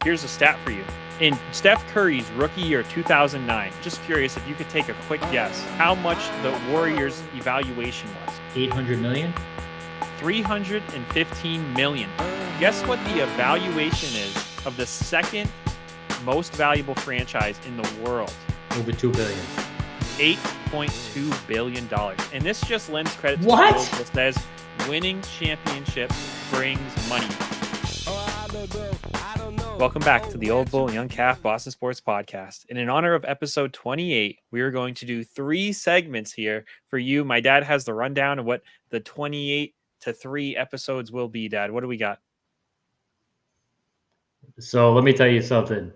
Here's a stat for you. In Steph Curry's rookie year, 2009, just curious if you could take a quick guess how much the Warriors' evaluation was. 800 million? 315 million. Guess what the evaluation is of the second most valuable franchise in the world? Over $2 billion. $8.2 billion. And this just lends credit to What? the that says winning championships brings money. Welcome back to the Old Bull Young Calf Boston Sports Podcast. And in honor of episode 28, we are going to do 3 segments here for you. My dad has the rundown of what the 28 to 3 episodes will be, Dad. What do we got? So let me tell you something.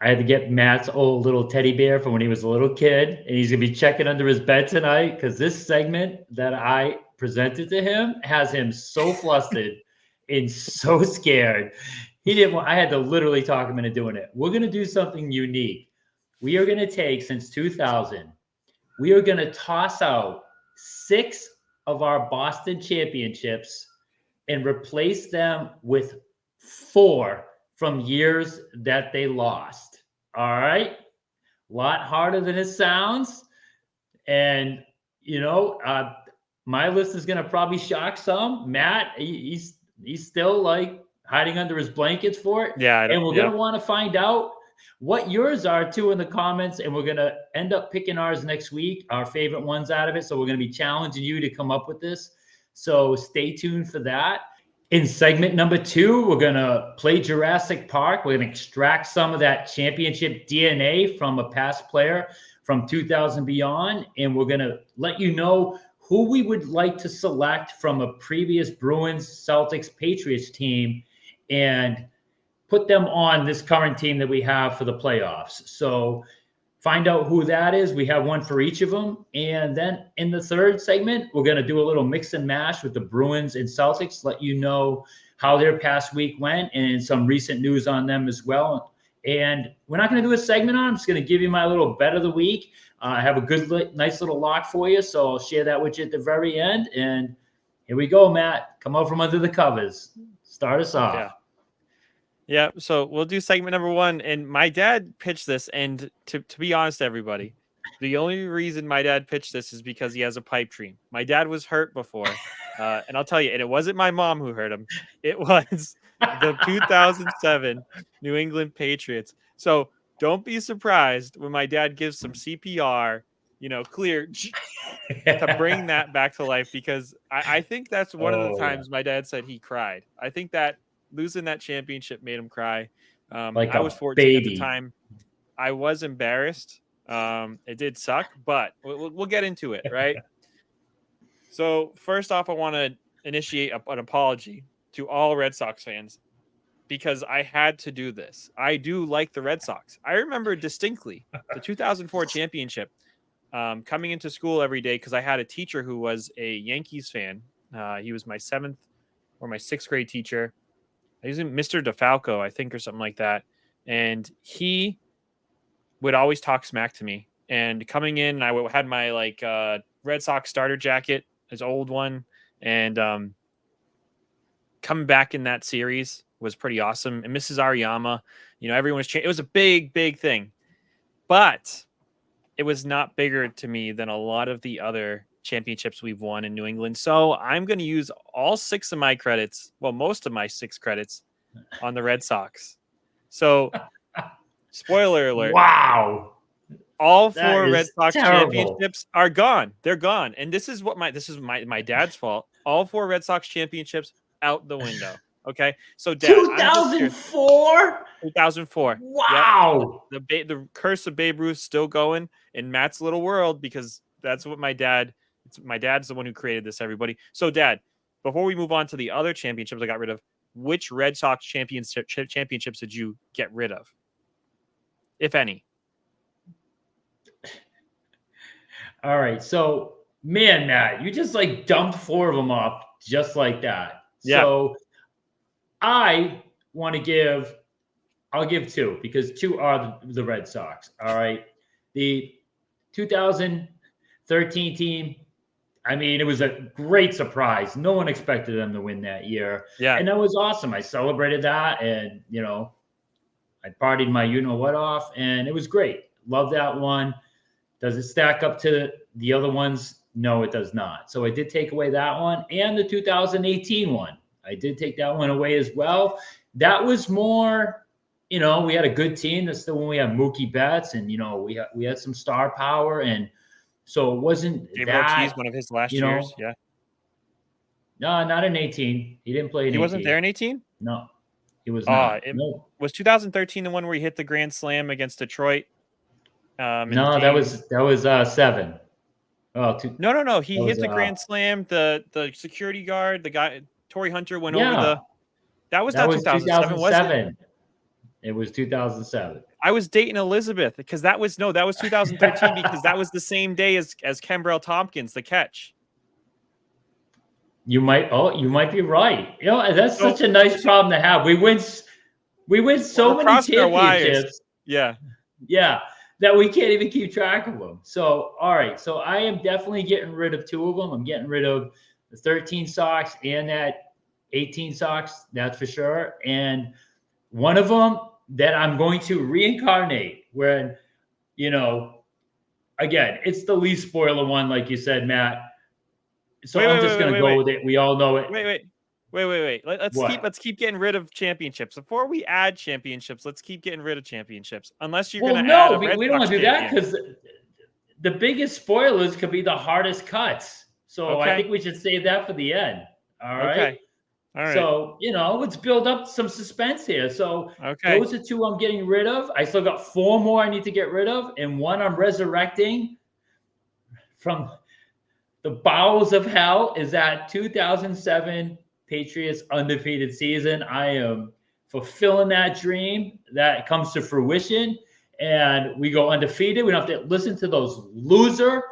I had to get Matt's old little teddy bear from when he was a little kid, and he's going to be checking under his bed tonight because this segment that I presented to him has him so flustered and so scared. I had to literally talk him into doing it. We're going to do something unique. We are going to take, since 2000, we are going to toss out 6 of our Boston championships and replace them with 4 from years that they lost. All right? A lot harder than it sounds. And, my list is going to probably shock some. Matt, he's still like hiding under his blankets for it. Yeah. And we're going to want to find out what yours are too in the comments. And we're going to end up picking ours next week, our favorite ones out of it. So we're going to be challenging you to come up with this. So stay tuned for that. In segment number 2, we're going to play Jurassic Park. We're going to extract some of that championship DNA from a past player from 2000 beyond. And we're going to let you know who we would like to select from a previous Bruins, Celtics, Patriots team and put them on this current team that we have for the playoffs. So find out who that is. We have one for each of them. And then in the third segment, we're going to do a little mix and mash with the Bruins and Celtics, let you know how their past week went and some recent news on them as well. And we're not going to do a segment on them. I'm just going to give you my little bet of the week. I have a good, nice little lock for you. So I'll share that with you at the very end. And here we go, Matt. Come out from under the covers. Start us off. Yeah, so we'll do segment number 1. And my dad pitched this. And to be honest, everybody, the only reason my dad pitched this is because he has a pipe dream. My dad was hurt before. And I'll tell you, and it wasn't my mom who hurt him. It was the 2007 New England Patriots. So don't be surprised when my dad gives some CPR, clear to bring that back to life, because I think that's one of the times my dad said he cried. I think that losing that championship made him cry. I was 14 at the time. I was embarrassed. It did suck, but we'll get into it, right? So first off, I want to initiate an apology to all Red Sox fans because I had to do this. I do like the Red Sox. I remember distinctly the 2004 championship, coming into school every day because I had a teacher who was a Yankees fan. He was my 7th or my 6th grade teacher. He was Mr. DeFalco, I think, or something like that. And he would always talk smack to me. And coming in, I had my Red Sox starter jacket, his old one. And coming back in that series was pretty awesome. And Mrs. Ariyama, everyone was it was a big, big thing. But it was not bigger to me than a lot of the other championships we've won in New England. So I'm going to use all 6 of my credits, most of my 6 credits, on the Red Sox. So spoiler alert. Wow. All 4 Red Sox championships are gone. They're gone. And this is my dad's fault. All 4 Red Sox championships out the window. Okay. So Dad, 2004? 2004. Wow. Yep. The curse of Babe Ruth still going in Matt's little world, because that's what my dad's the one who created this, everybody. So Dad, before we move on to the other championships I got rid of, which Red Sox championships did you get rid of, if any? All right. So, man, Matt, you just dumped 4 of them off just like that. Yeah. So I want to I'll give 2 because 2 are the Red Sox. All right. The 2013 team, it was a great surprise. No one expected them to win that year. Yeah. And that was awesome. I celebrated that. And, I partied my you-know-what off, and it was great. Love that one. Does it stack up to the other ones? No, it does not. So I did take away that one and the 2018 one. I did take that one away as well. That was more, we had a good team. That's the one we had Mookie Betts, and we had some star power, and so it wasn't David that, Ortiz, one of his last you years. know. Yeah. No, not in 18. He didn't play in He wasn't 18. there in 18? No, he was not. No, Was 2013 the one where he hit the grand slam against Detroit? no, that was 7. Oh, No. He that hit was the grand slam. The security guard, the guy, Torrey Hunter, went over yeah. the. That was That not was 2007, was it? 2007. It was 2007. I was dating Elizabeth because that was 2013 because that was the same day as Kembrell Tompkins, the catch. You might be right. That's So- such a nice problem to have. We win so we're many crossing our wires. championships. Yeah. Yeah, that we can't even keep track of them. So, all right. So I am definitely getting rid of 2 of them. I'm getting rid of the 13 Sox and that 18 Sox, that's for sure. And one of them that I'm going to reincarnate when, again, it's the least spoiler one, like you said, Matt. So I'm just going to go with it. We all know it. Wait. Let's keep getting rid of championships. Before we add championships, let's keep getting rid of championships. Unless you're going to add a Red we don't Sox want to do that champion. because the biggest spoilers could be the hardest cuts. So I think we should save that for the end. All right. Okay. All right. So, let's build up some suspense here. So those are 2 I'm getting rid of. I still got 4 more I need to get rid of, and one I'm resurrecting from the bowels of hell is that 2007 Patriots undefeated season. I am fulfilling that dream. That comes to fruition, and we go undefeated. We don't have to listen to those loser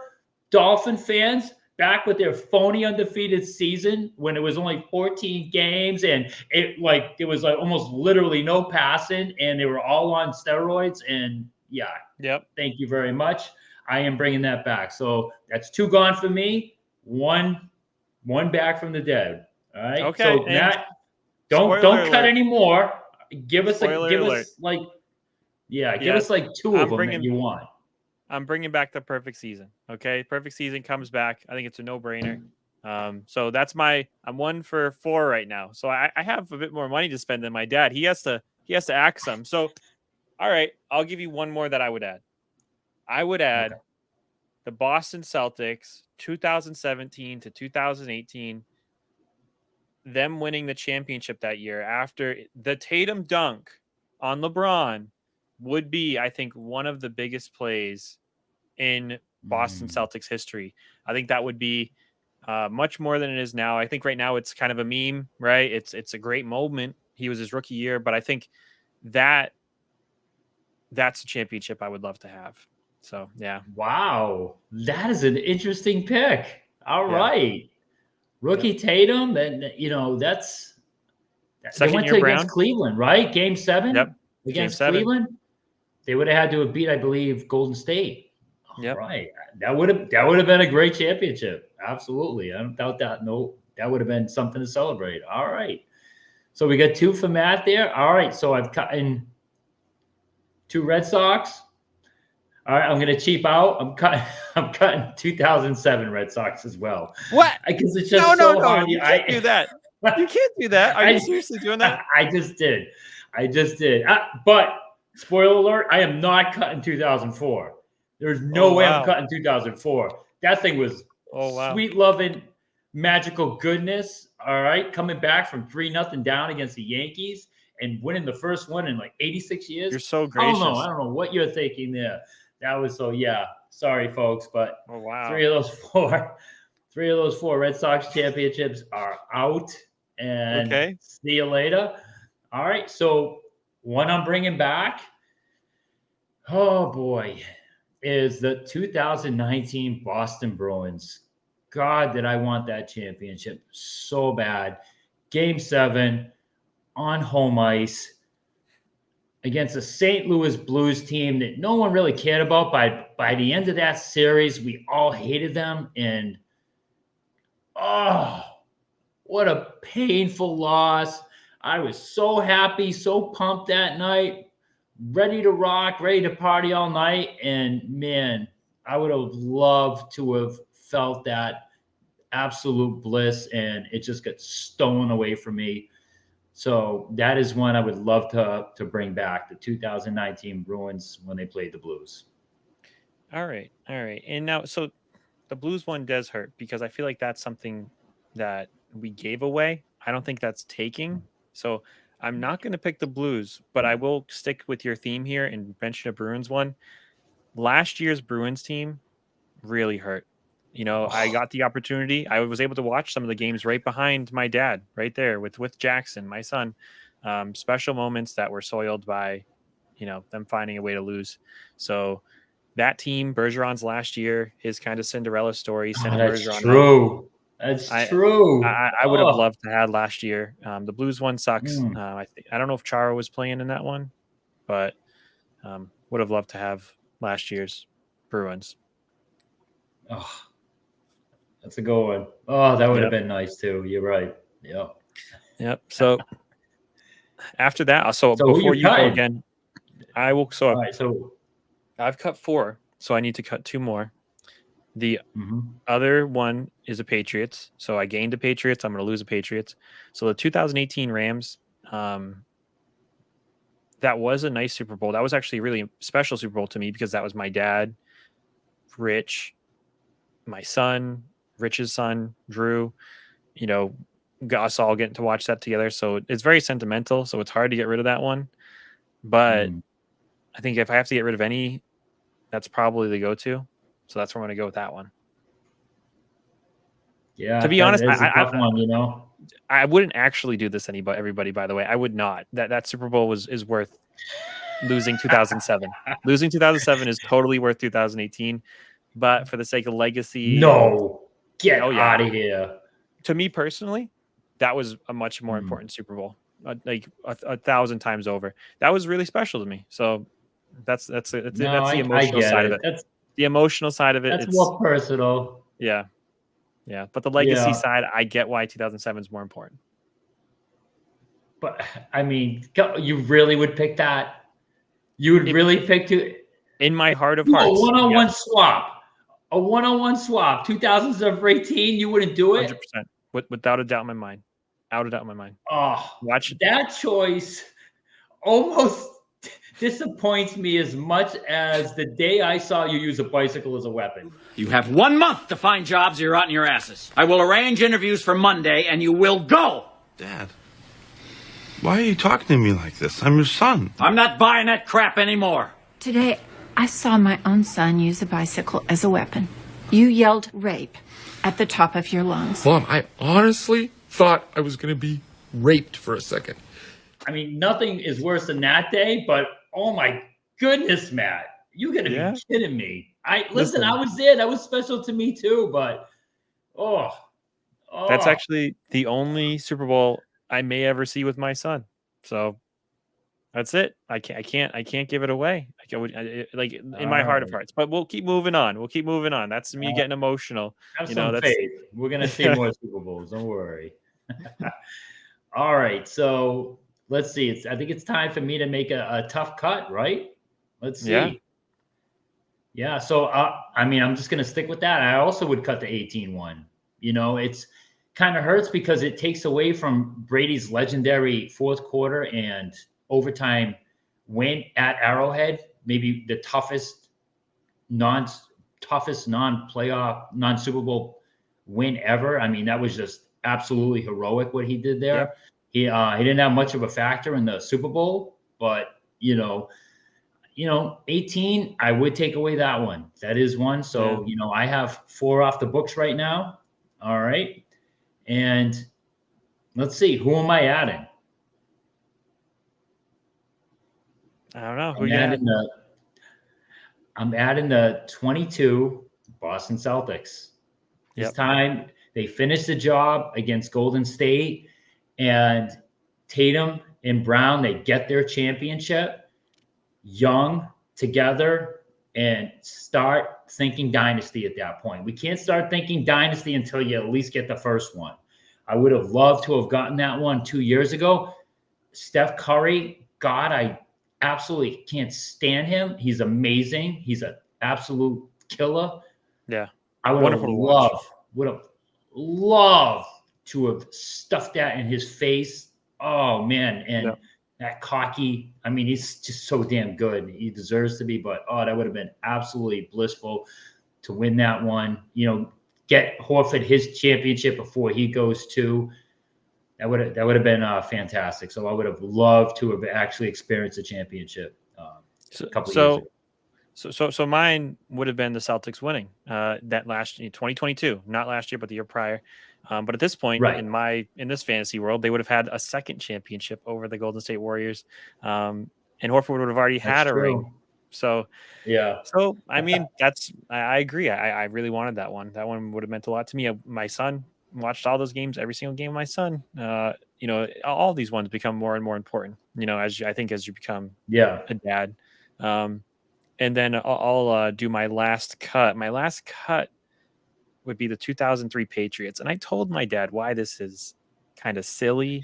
Dolphin fans back with their phony undefeated season when it was only 14 games and it was like almost literally no passing and they were all on steroids. And thank you very much. I am bringing that back. So that's 2 gone for me. One back from the dead. All right. Okay. So Matt, don't cut anymore. Give us like 2 of them that you want. I'm bringing back the perfect season. Okay. Perfect season comes back. I think it's a no-brainer. So I'm 1 for 4 right now. So I have a bit more money to spend than my dad. He has to act some. So, all right, I'll give you one more that I would add. I would add the Boston Celtics 2017 to 2018, them winning the championship that year after the Tatum dunk on LeBron would be, I think, one of the biggest plays in Boston Celtics history. I think that would be much more than it is now. I think right now it's kind of a meme, right? It's a great moment. He was his rookie year, but I think that's a championship I would love to have. So, yeah. Wow. That is an interesting pick. All right. Rookie Tatum, and that's Second they went year Brown against Cleveland, right? Game 7 against Game 7. Cleveland. They would have had to have beat, I believe, Golden State. Yep. Right. That would have been a great championship. Absolutely. I don't doubt that. No, that would have been something to celebrate. All right. So we got 2 for Matt there. All right. So I've cut in 2 Red Sox. All right, I'm going to cheap out. I'm cutting 2007 Red Sox as well. What? Because it's just so hard. You can't do that. You can't do that. Are you seriously doing that? I just did. But spoiler alert, I am not cutting 2004. There's no way I'm cutting 2004. That thing was sweet loving, magical goodness. All right, coming back from 3-0 down against the Yankees and winning the first one in like 86 years. You're so gracious. I don't know what you're thinking there. That was sorry, folks, but 3 of those 4 Red Sox championships are out. And see you later. All right, so one I'm bringing back, oh boy, is the 2019 Boston Bruins. God, did I want that championship so bad. Game 7 on home ice against a St. Louis Blues team that no one really cared about. By the end of that series, we all hated them. And, what a painful loss. I was so happy, so pumped that night. ready to rock, ready to party all night. And man, I would have loved to have felt that absolute bliss, and it just got stolen away from me. So that is one I would love to bring back, the 2019 Bruins when they played the Blues. All right. All right. And now, so the Blues one does hurt because I feel like that's something that we gave away. I don't think that's taking. So I'm not going to pick the Blues, but I will stick with your theme here and mention a Bruins one. Last year's Bruins team really hurt. You know, I Oh, got the opportunity. I was able to watch some of the games right behind my dad, right there with Jackson, my son. Special moments that were soiled by, you know, them finding a way to lose. So that team, Bergeron's last year, his kind of Cinderella story, oh, sending that's Bergeron out. true. That's I true. I would have Oh, loved to have last year. The Blues one sucks. mm, I don't know if Chara was playing in that one, but would have loved to have last year's Bruins. oh, that's a good one. Oh, that would have Yep. been nice too. You're right. Yep. Yep. So after that, so So who before you you go cutting? again, I will. So All right. So, I've cut 4, so I need to cut 2 more. The mhm. other one is a Patriots. So I gained a Patriots. I'm going to lose a Patriots. So the 2018 Rams, that was a nice Super Bowl. That was actually a really special Super Bowl to me because that was my dad, Rich, my son, Rich's son, Drew. You know, got us all getting to watch that together. So it's very sentimental. So it's hard to get rid of that one. But Mm. I think if I have to get rid of any, that's probably the go-to. So that's where I'm going to go with that one. To Yeah, be that honest, is a tough one, you know. I wouldn't actually do this everybody, by the way. I would not. That Super Bowl is worth losing 2007. Losing 2007 is totally worth 2018, but for the sake of legacy and No, get oh yeah, out of here. to me personally, that was a much more Mm. important Super Bowl. Like a thousand times over. That was really special to me. So No, that's the I emotional get side of it. it. The emotional side of it, That's it's more personal. yeah, yeah. But the legacy Yeah, side, I get why 2007 is more important. but I mean, you really would pick that? You would If really pick to in my heart of do a hearts, yes. one-on-one swap? A one-on-one swap, 2007 for 18, you wouldn't do it? 100%. Without a doubt in my mind. Without a doubt in my mind. Oh, Watch it. that choice almost disappoints me as much as the day I saw you use a bicycle as a weapon. You have 1 month to find jobs or you're out in your asses. I will arrange interviews for Monday and you will go. Dad, why are you talking to me like this? I'm your son. I'm not buying that crap anymore. Today, I saw my own son use a bicycle as a weapon. You yelled rape at the top of your lungs. Mom, I honestly thought I was going to be raped for a second. I mean, nothing is worse than that day, but oh my goodness, Matt, you gotta Yeah. be kidding me. I Listen. I was there. That was special to me too, but That's oh, actually the only Super Bowl I may ever see with my son. So that's it. I can't give it away. Like in my heart of right. hearts. But we'll keep moving on. We'll keep moving on. That's me getting emotional. Have You know, some that's faith. We're gonna see more Super Bowls. Don't worry. All right, so let's see. I think it's time for me to make a tough cut, right? Let's see. Yeah. Yeah, so I mean, I'm just going to stick with that. I also would cut the 18-1. You know, it's kind of hurts because it takes away from Brady's legendary fourth quarter and overtime win at Arrowhead, maybe the toughest non-playoff, non-Super Bowl win ever. I mean, that was just absolutely heroic what he did there. Yep. He didn't have much of a factor in the Super Bowl, but you know, 18, I would take away that one. That is one. So, Yeah. you know, I have 4 off the books right now. All right. And let's see, who am I adding? I don't know. Who I'm you adding adding? I'm adding the 22 Boston Celtics. This Yep. time they finished the job against Golden State, and Tatum and Brown, they get their championship. Young together and start thinking dynasty at that point. We can't start thinking dynasty until you at least get the first one. I would have loved to have gotten that one 2 years ago. Steph Curry, God, I absolutely can't stand him. He's amazing. He's an absolute killer. Yeah. I Wonderful to watch. would have loved to have stuffed that in his face. Oh man, and Yeah. that cocky. I mean, he's just so damn good. He deserves to be, but that would have been absolutely blissful to win that one. You know, get Horford his championship before he goes to. That would have been fantastic. So I would have loved to have actually experienced a championship a couple of years ago. So mine would have been the Celtics winning that last 2022, not last year, but the year prior. But at this point Right. in this fantasy world, they would have had a second championship over the Golden State Warriors, and Horford would have already had a ring. So yeah. So I mean, I agree. I really wanted that one. That one would have meant a lot to me. My son watched all those games, every single game of my son. You know, all these ones become more and more important. You know, as you become a dad. And then I'll do my last cut. My last cut would be the 2003 Patriots. And I told my dad why this is kind of silly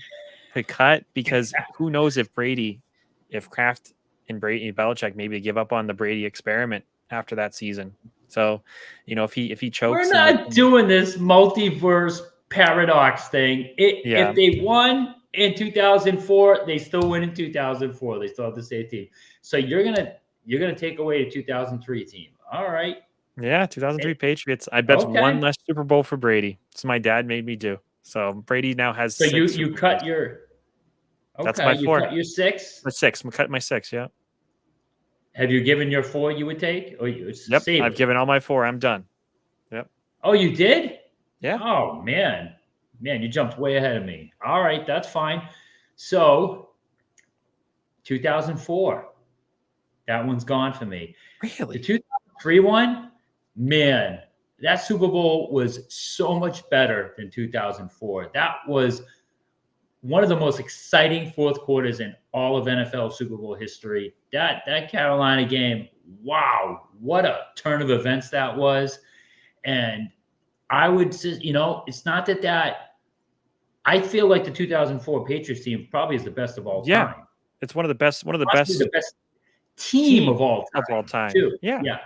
to cut, because who knows if Kraft and Brady and Belichick maybe give up on the Brady experiment after that season. So, you know, if he chokes, We're not doing this multiverse paradox thing. If they won in 2004, they still win in 2004. They still have the same team. So you're gonna take away the 2003 team. All right. Yeah, 2003 Patriots. I bet one less Super Bowl for Brady. So my dad made me do. So Brady now has. So 6 you cut your. Okay, that's my 4. You cut your 6. My 6. I'm cutting my 6. Yeah. Have you given your 4 you would take? Or you save I've given all my 4. I'm done. Yep. Oh, you did? Yeah. Oh man, you jumped way ahead of me. All right, that's fine. So 2004, that one's gone for me. Really? The 2003 one, man, that Super Bowl was so much better than 2004. That was one of the most exciting fourth quarters in all of NFL Super Bowl history. That Carolina game, wow, what a turn of events that was. And I would just, it's not that I feel like the 2004 Patriots team probably is the best of all time. It's one of the best The best team of all time. Too. Yeah.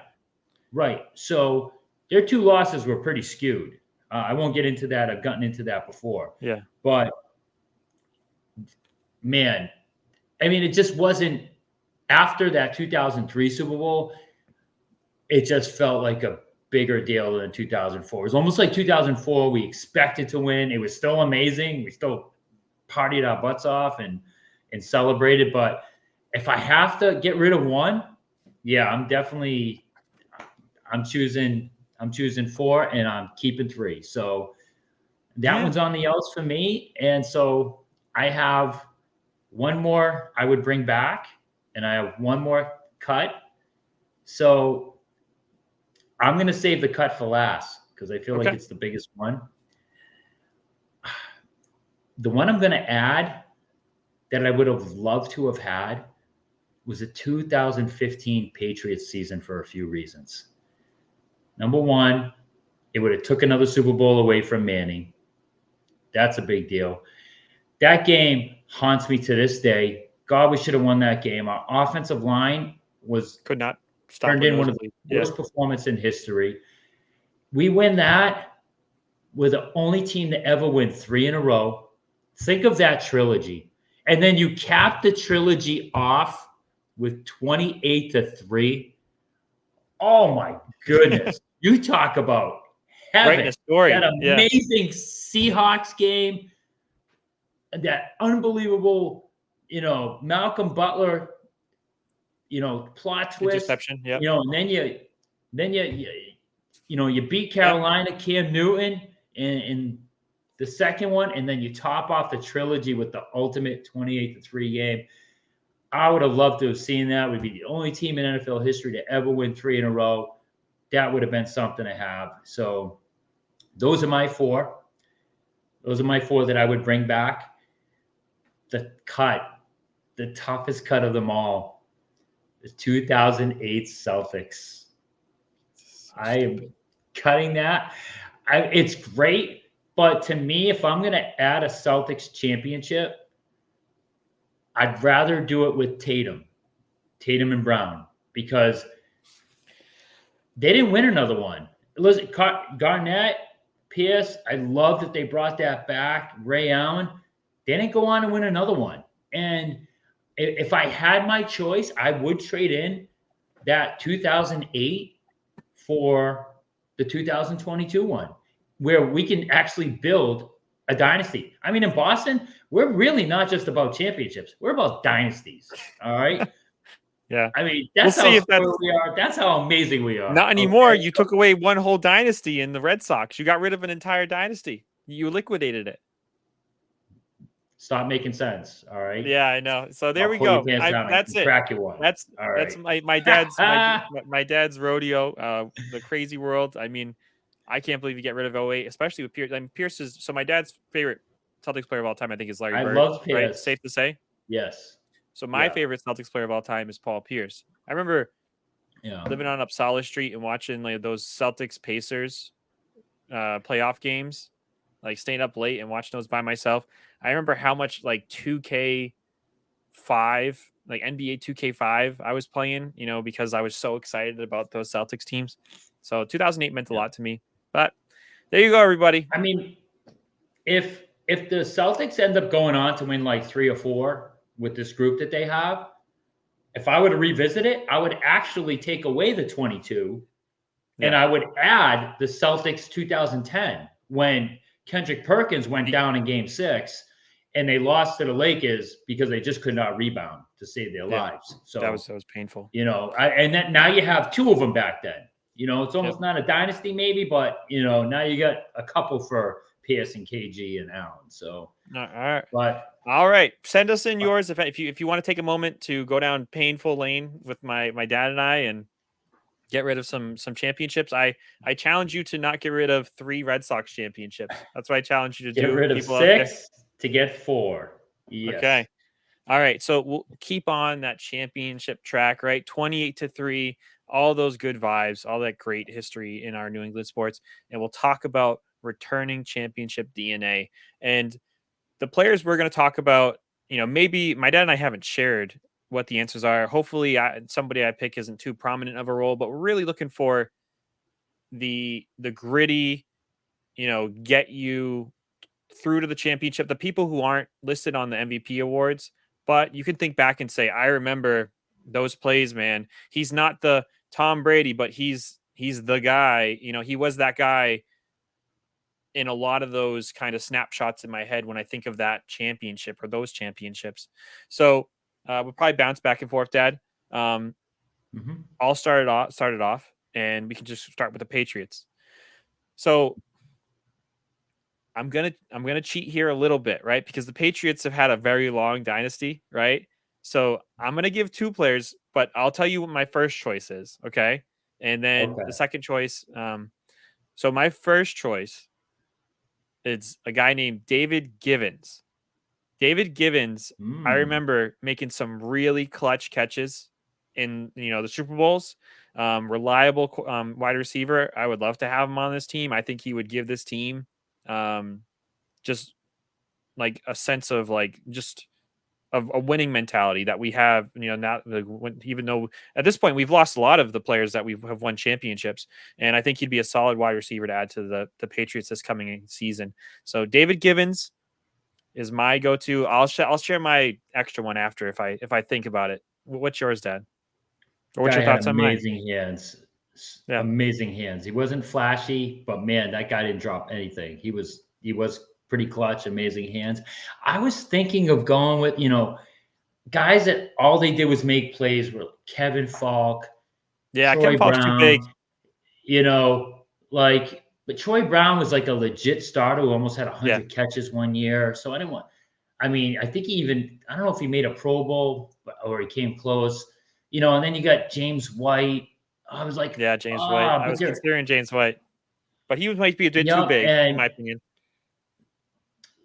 Right. So their 2 losses were pretty skewed. I won't get into that. I've gotten into that before. Yeah. But man, I mean, it just wasn't after that 2003 Super Bowl. It just felt like a bigger deal than 2004. It was almost like 2004. We expected to win. It was still amazing. We still partied our butts off and celebrated. But if I have to get rid of one, yeah, I'm choosing 4 and I'm keeping 3. So that one's on the outs for me. And so I have one more I would bring back, and I have one more cut. So I'm going to save the cut for last because I feel like it's the biggest one. The one I'm going to add that I would have loved to have had was a 2015 Patriots season for a few reasons. Number one, it would have took another Super Bowl away from Manning. That's a big deal. That game haunts me to this day. God, we should have won that game. Our offensive line could not stop. Turned in one of the worst performances in history. We win that. We're the only team to ever win 3 in a row. Think of that trilogy. And then you cap the trilogy off with 28-3. Oh my goodness. You talk about heaven. Story. That amazing Seahawks game. That unbelievable, Malcolm Butler, plot twist. Interception, yeah. And then you beat Carolina, Cam Newton in the second one, and then you top off the trilogy with the ultimate 28-3 game. I would have loved to have seen that. We'd be the only team in NFL history to ever win 3 in a row. That would have been something to have. So those are my 4. Those are my 4 that I would bring back. The toughest cut of them all, the 2008 Celtics. I am cutting that. It's great, but to me, if I'm going to add a Celtics championship, I'd rather do it with Tatum Tatum and Brown, because they didn't win another one. Listen, Garnett, Pierce, I love that they brought that back. Ray Allen, they didn't go on to win another one. And if I had my choice, I would trade in that 2008 for the 2022 one, where we can actually build a dynasty. I mean, in Boston, we're really not just about championships. We're about dynasties. All right. Yeah. I mean, We'll that's see how if that's spoiled we are. That's how amazing we are. not anymore. Okay? You took away one whole dynasty in the Red Sox. You got rid of an entire dynasty. You liquidated it. Stop making sense. All right. Yeah, I know. So there I'll we pull your go. pants down That's and it. crack you one. That's all right. my dad's rodeo, the crazy world. I mean, I can't believe you get rid of 08, especially with Pierce. I mean, Pierce is so my dad's favorite Celtics player of all time, I think, is Larry I Bird. love Right? Pierce. Safe to say. Yes. So my Yeah. favorite Celtics player of all time is Paul Pierce. I remember Yeah. living on Upsala Street and watching like those Celtics Pacers playoff games, like staying up late and watching those by myself. I remember how much like 2K5, like NBA 2K5 I was playing, you know, because I was so excited about those Celtics teams. So 2008 meant a lot to me. But there you go, everybody. I mean, if the Celtics end up going on to win like 3 or 4 with this group that they have, if I were to revisit it, I would actually take away the 22 and I would add the Celtics 2010 when Kendrick Perkins went down in game 6 and they lost to the Lakers because they just could not rebound to save their lives. So that was painful. You know, and then now you have 2 of them back then. You know, it's almost not a dynasty maybe, but you know, now you got a couple for Pierce and KG and Allen. So all right. But all right, send us in yours if you want to take a moment to go down painful lane with my dad and I and get rid of some championships. I challenge you to not get rid of 3 Red Sox championships. That's what I challenge you to get do. rid of People out there. 6 to get 4. Yes. Okay. All right. So we'll keep on that championship track, right? 28-3, all those good vibes, all that great history in our New England sports. And we'll talk about returning championship DNA. And the players we're going to talk about, you know, maybe my dad and I haven't shared what the answers are. Hopefully somebody I pick isn't too prominent of a role, but we're really looking for the gritty, you know, get you through to the championship, the people who aren't listed on the MVP awards, but you can think back and say, I remember those plays, man. He's not the Tom Brady, but he's the guy, you know, he was that guy in a lot of those kind of snapshots in my head when I think of that championship or those championships. So we'll probably bounce back and forth, Dad. I'll start it off, and we can just start with the Patriots. So I'm gonna cheat here a little bit, right? Because the Patriots have had a very long dynasty, right? So I'm gonna give 2 players, but I'll tell you what my first choice is, okay? And then the second choice. So my first choice, it's a guy named David Givens. David Givens, I remember making some really clutch catches in, you know, the Super Bowls. Reliable wide receiver. I would love to have him on this team. I think he would give this team just like a sense of like just of a winning mentality that we have, you know, not even though at this point we've lost a lot of the players that have won championships, and I think he'd be a solid wide receiver to add to the Patriots this coming season. So David Givens is my go-to. I'll share my extra one after if I think about it. What's yours, Dad? Or what's your thoughts on mine? Amazing hands. Yeah. Amazing hands. He wasn't flashy, but man, that guy didn't drop anything. He was pretty clutch, amazing hands. I was thinking of going with, you know, guys that all they did was make plays were Kevin Falk. Yeah, Troy Kevin Falk's Brown, too big. You know, like, but Troy Brown was like a legit starter who almost had 100 catches one year. So I didn't want, I mean, I think I don't know if he made a Pro Bowl or he came close, you know, and then you got James White. I was like, yeah, James White. I was considering James White, but he might be a bit too big, in my opinion.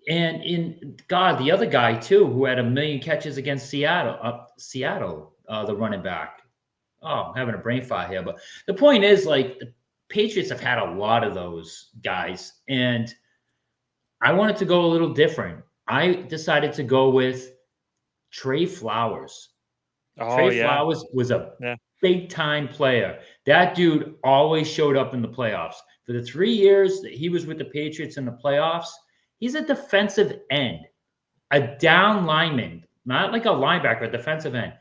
And the other guy too, who had 1 million catches against Seattle, the running back. Oh, I'm having a brain fart here. But the point is, like, the Patriots have had a lot of those guys, and I wanted to go a little different. I decided to go with Trey Flowers. Oh Trey yeah. Flowers was a Yeah. big time player. That dude always showed up in the playoffs. For the 3 years that he was with the Patriots in the playoffs, he's a defensive end, a down lineman, not like a linebacker, a defensive end.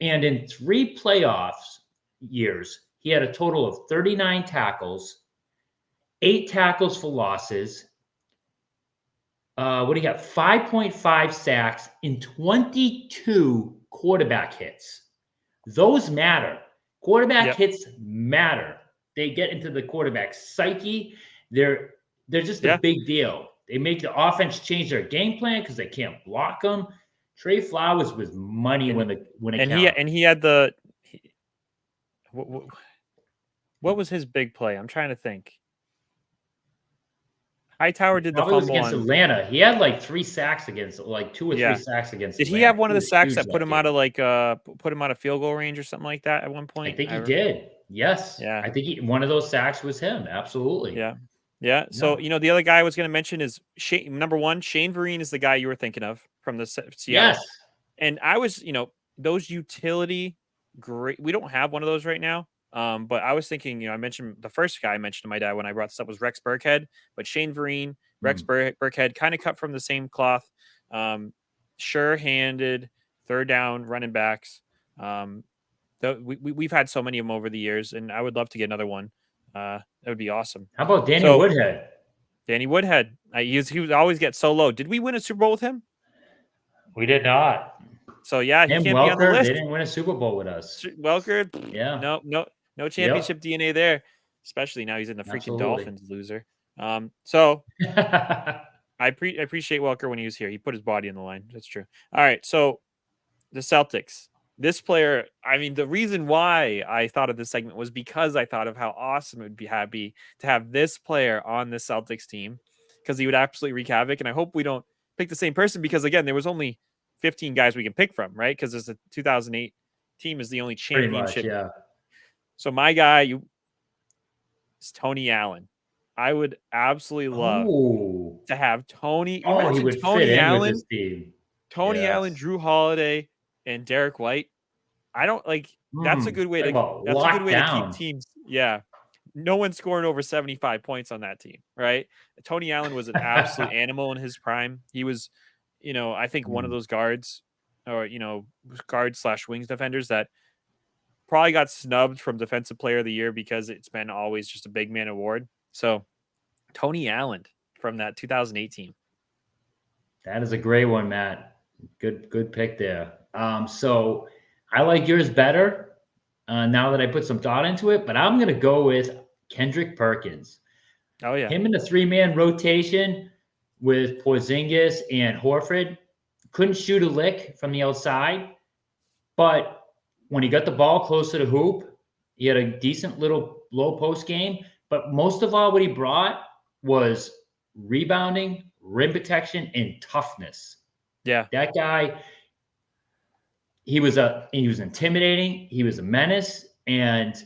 And in 3 playoffs years, he had a total of 39 tackles, 8 tackles for losses. What do you got? 5.5 sacks in 22 quarterback hits. Those matter. Quarterback Yep. hits matter. They get into the quarterback's psyche. They're just a Yeah. big deal. They make the offense change their game plan because they can't block them. Trey Flowers was money when it counted. He had the what was his big play? I'm trying to think. Hightower did the Probably was fumble against on. Atlanta. He had like 3 sacks against, like 2 or 3 Yeah. sacks against Did he Atlanta. have one of the was sacks huge that put him out game. of put him out of field goal range or something like that at one I point? think he did. Yes. Yeah. I think one of those sacks was him. Absolutely. Yeah. Yeah. So, the other guy I was going to mention is number 1, Shane Vereen is the guy you were thinking of from the Seattle. Yes. And I was, those utility great. We don't have one of those right now. But I was thinking, I mentioned the first guy I mentioned to my dad when I brought this up was Rex Burkhead, but Shane Vereen, Rex Burkhead, kind of cut from the same cloth. Sure-handed, third down running backs. We've had so many of them over the years, and I would love to get another one. That would be awesome. How about Danny Woodhead? Danny Woodhead. He would always get so low. Did we win a Super Bowl with him? We did not. So yeah, he Tim can't be on the Welker, list. they didn't win a Super Bowl with us. Welker, Yeah. no championship DNA there. Especially now he's in the freaking Absolutely. Dolphins, loser. So I appreciate Welker when he was here. He put his body in the line. That's true. All right, so the Celtics. This player, I mean, the reason why I thought of this segment was because I thought of how awesome it would be happy to have this player on the Celtics team because he would absolutely wreak havoc. And I hope we don't pick the same person because, again, there was only 15 guys we can pick from, right? Because it's a 2008 team is the only championship. Pretty much, yeah. So my guy is Tony Allen. I would absolutely love to have Tony. You mentioned he would Tony fit in Allen, with this team. Tony Allen, Drew Holiday, and Derek White. I don't like. That's a good way to. That's a good way to keep teams. Yeah, no one's scoring over 75 points on that team, right? Tony Allen was an absolute animal in his prime. He was, I think one of those guards, or guard/wings defenders that probably got snubbed from Defensive Player of the Year because it's been always just a big man award. So, Tony Allen from that 2008 team. That is a great one, Matt. Good pick there. So I like yours better now that I put some thought into it, but I'm going to go with Kendrick Perkins. Oh, yeah. Him in the 3-man rotation with Porzingis and Horford. Couldn't shoot a lick from the outside, but when he got the ball close to the hoop, he had a decent little low post game. But most of all, what he brought was rebounding, rim protection, and toughness. Yeah. That guy, he was intimidating. He was a menace, and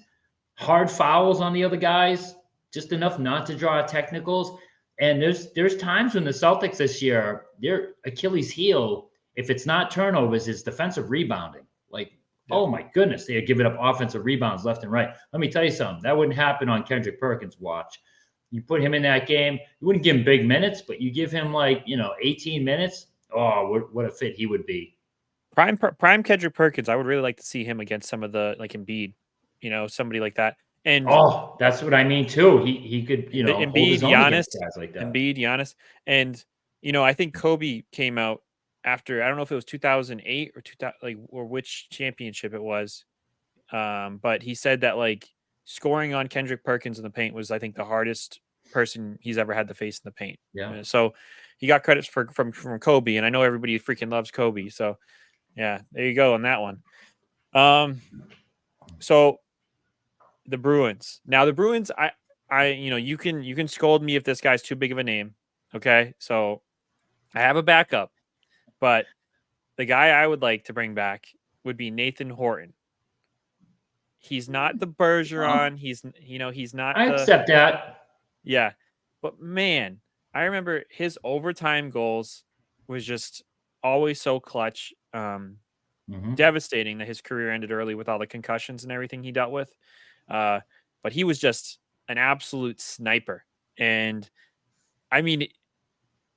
hard fouls on the other guys, just enough not to draw technicals. And there's times when the Celtics this year, their Achilles heel, if it's not turnovers, is defensive rebounding. Oh my goodness, they are giving up offensive rebounds left and right. Let me tell you something. That wouldn't happen on Kendrick Perkins' watch. You put him in that game, you wouldn't give him big minutes, but you give him 18 minutes. Oh, what a fit he would be. Prime Kendrick Perkins. I would really like to see him against some of the Embiid, somebody like that. And that's what I mean too. He could Embiid, hold his own Giannis, against guys like that. Embiid, Giannis, and I think Kobe came out after, I don't know if it was 2008 or 2000, or which championship it was, but he said that scoring on Kendrick Perkins in the paint was, I think, the hardest person he's ever had to face in the paint. Yeah. So he got credits from Kobe, and I know everybody freaking loves Kobe. So yeah, there you go on that one. So the Bruins. Now the Bruins, you can scold me if this guy's too big of a name. Okay, so I have a backup. But the guy I would like to bring back would be Nathan Horton. He's not the Bergeron. He's not. I accept that. Yeah, but man, I remember his overtime goals was just always so clutch. devastating that his career ended early with all the concussions and everything he dealt with. But he was just an absolute sniper. And I mean,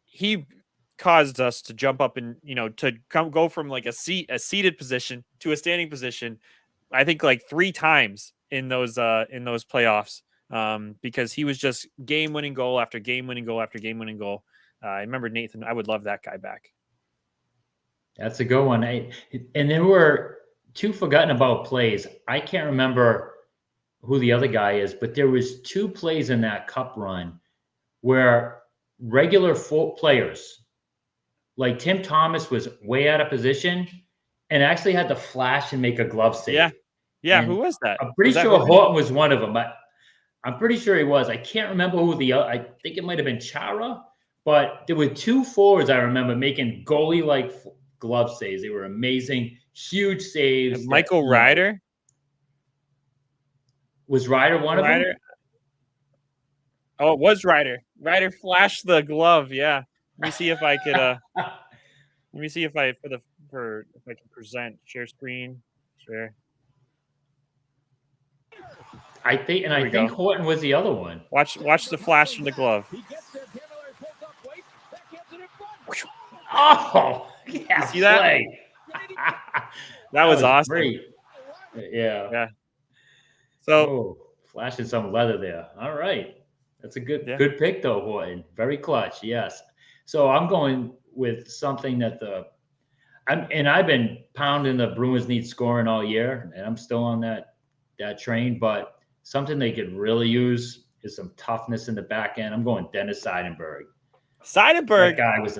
he caused us to jump up and, to go from like a seated position to a standing position, I think like 3 times in those playoffs. Because he was just game winning goal after game winning goal after game winning goal. I remember Nathan. I would love that guy back. That's a good one. And there were 2 forgotten about plays. I can't remember who the other guy is, but there was 2 plays in that cup run where regular players, like Tim Thomas, was way out of position and actually had to flash and make a glove save. Yeah. And who was that? I'm pretty sure Horton was one of them, but I'm pretty sure he was. I can't remember who the other. I think it might have been Chara, but there were 2 forwards I remember making goalie-like glove saves. They were amazing, huge saves. And Michael Ryder? Was Ryder one of them? Oh, it was Ryder. Ryder flashed the glove. Yeah. Let me see if I could. Let me see if I if I can present share screen. Share. I think Horton was the other one. Watch the flash from the glove. Oh, yeah! You see that? That was awesome. Great. Yeah. So flashing some leather there. All right. That's a good pick though, Horton. Very clutch. Yes. So I'm going with something that I've been pounding the Bruins need scoring all year, and I'm still on that train. But something they could really use is some toughness in the back end. I'm going Dennis Seidenberg. Seidenberg. That guy was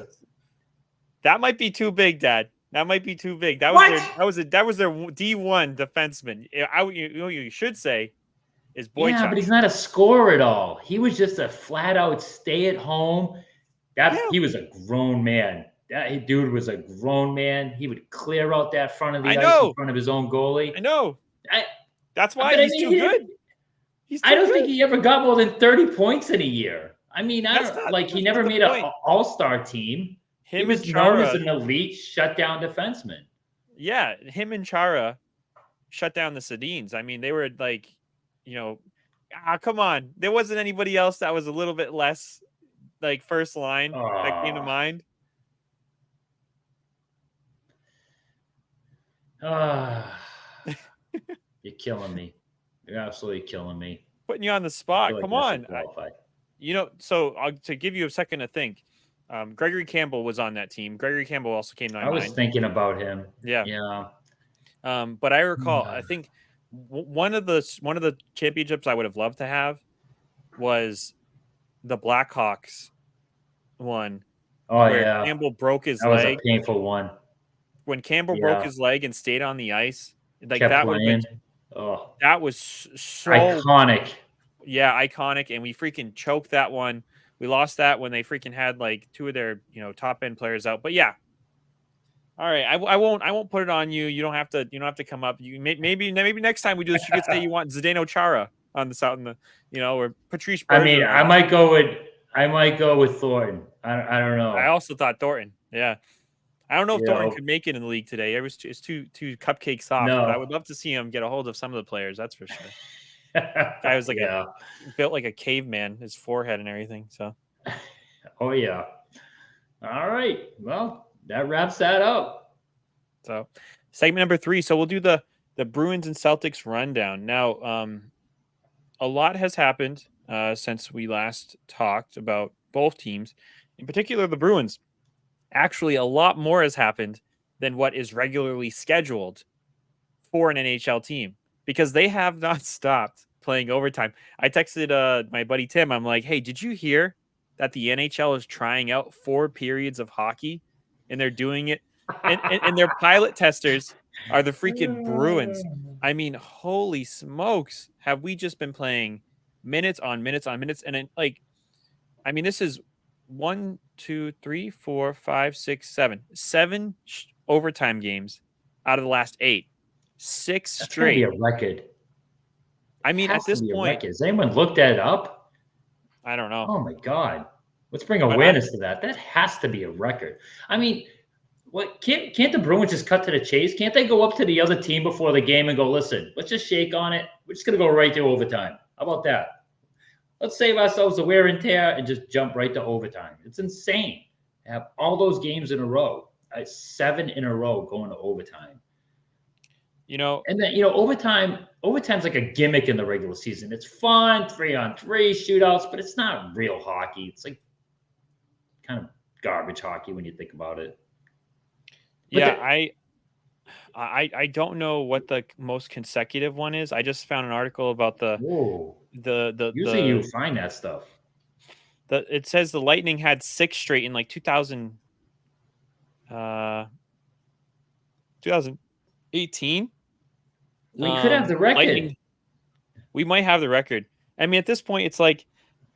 that might be too big, Dad. That might be too big. That was their D1 defenseman. You should say is Boychuk. Yeah, but he's not a scorer at all. He was just a flat out stay at home. He was a grown man. That dude was a grown man. He would clear out that front of the ice in front of his own goalie. I know. That's why he's too good. I don't think he ever got more than 30 points in a year. I mean, he never made an all-star team. He was known as an elite shutdown defenseman. Yeah, him and Chara shut down the Sedins. I mean, they were like, come on. There wasn't anybody else that was a little bit less like first line that came to mind. You're killing me. You're absolutely killing me. Putting you on the spot. Come on. So to give you a second to think, Gregory Campbell was on that team. Gregory Campbell also came to my mind. I was thinking about him. Yeah. But I recall, I think one of the championships I would have loved to have was the Blackhawks one. Where Campbell broke his leg. That was a painful one. When Campbell broke his leg and stayed on the ice, like that was that was so iconic. Yeah, iconic, and we freaking choked that one. We lost that when they freaking had like 2 of their top end players out. But yeah, all right, I won't put it on you. You don't have to come up. You maybe next time we do this, you could say you want Zdeno Chara on the south, or Patrice Bergeron. I mean, I might go with Thornton. I don't know. I also thought Thornton. Yeah, I don't know if Thornton could make it in the league today. It's too cupcake soft. No. But I would love to see him get a hold of some of the players. That's for sure. Guy was like built like a caveman, his forehead and everything. So, oh yeah. All right. Well, that wraps that up. So, segment number 3. So we'll do the Bruins and Celtics rundown. Now, a lot has happened since we last talked about both teams, in particular the Bruins. Actually, a lot more has happened than what is regularly scheduled for an NHL team, because they have not stopped playing overtime. I texted my buddy Tim. I'm like, hey, did you hear that the NHL is trying out 4 periods of hockey, and they're doing it, and their pilot testers are the freaking Bruins. I mean, holy smokes, have we just been playing minutes on minutes on minutes? And then, this is 1, 2, 3, 4, 5, 6, 7 overtime games out of the last 8. 6 That's straight. Gonna be a record. I mean, at this point, has anyone looked that up? I don't know. Oh my God. Let's bring awareness to that. That has to be a record. I mean, What can't the Bruins just cut to the chase? Can't they go up to the other team before the game and go, listen, let's just shake on it. We're just gonna go right to overtime. How about that? Let's save ourselves the wear and tear and just jump right to overtime. It's insane to have all those games in a row, 7 in a row going to overtime. You know, And then overtime's like a gimmick in the regular season. It's fun, 3-on-3 shootouts, but it's not real hockey. It's like kind of garbage hockey when you think about it. But yeah, I don't know what the most consecutive one is. I just found an article about Whoa. Usually you find that stuff. It says the Lightning had 6 straight in like 2018. We could have the record. Lightning, we might have the record. I mean, at this point, it's like,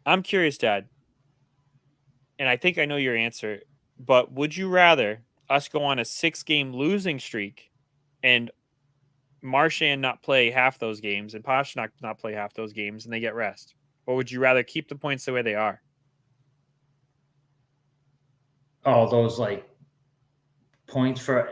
I'm curious, Dad, and I think I know your answer, but would you rather us go on a 6-game losing streak and Marchand not play half those games and Pastrnak not play half those games and they get rest? Or would you rather keep the points the way they are? Oh, those like points for.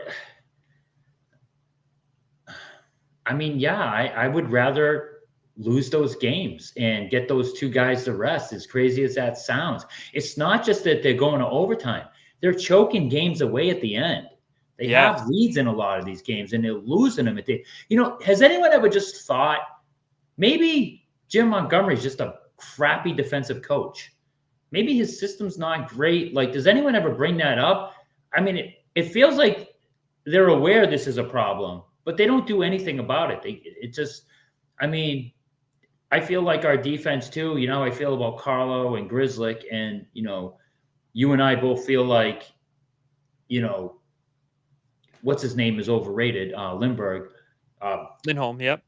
I mean, yeah, I would rather lose those games and get those 2 guys to rest, as crazy as that sounds. It's not just that they're going to overtime. They're choking games away at the end. They have leads in a lot of these games, and they're losing them at the. Has anyone ever just thought maybe Jim Montgomery is just a crappy defensive coach? Maybe his system's not great. Like, does anyone ever bring that up? I mean, it feels like they're aware this is a problem, but they don't do anything about it. I mean, I feel like our defense too, I feel about Carlo and Grizzlick, and, you and I both feel like, what's his name is overrated, Lindbergh. Lindholm, yep.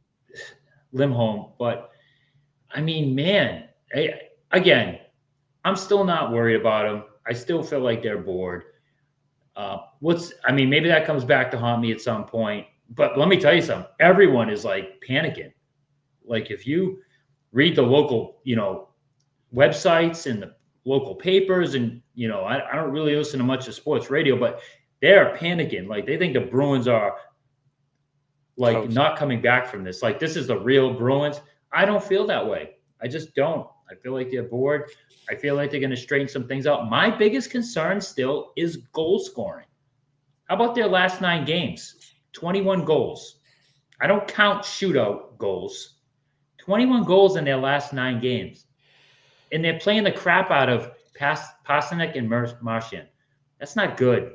Lindholm. But, I mean, man, again, I'm still not worried about them. I still feel like they're bored. Maybe that comes back to haunt me at some point. But let me tell you something. Everyone is like panicking. Like, if you read the local, websites and the local papers, and I don't really listen to much of sports radio, but they're panicking. Like, they think the Bruins are like not coming back from this. Like, this is the real Bruins. I don't feel that way. I just don't. I feel like they're bored. I feel like they're going to straighten some things out. My biggest concern still is goal scoring. How about their last 9 games? 21 goals. I don't count shootout goals. 21 goals in their last 9 games. And they're playing the crap out of Pastrnak and Marchand. That's not good.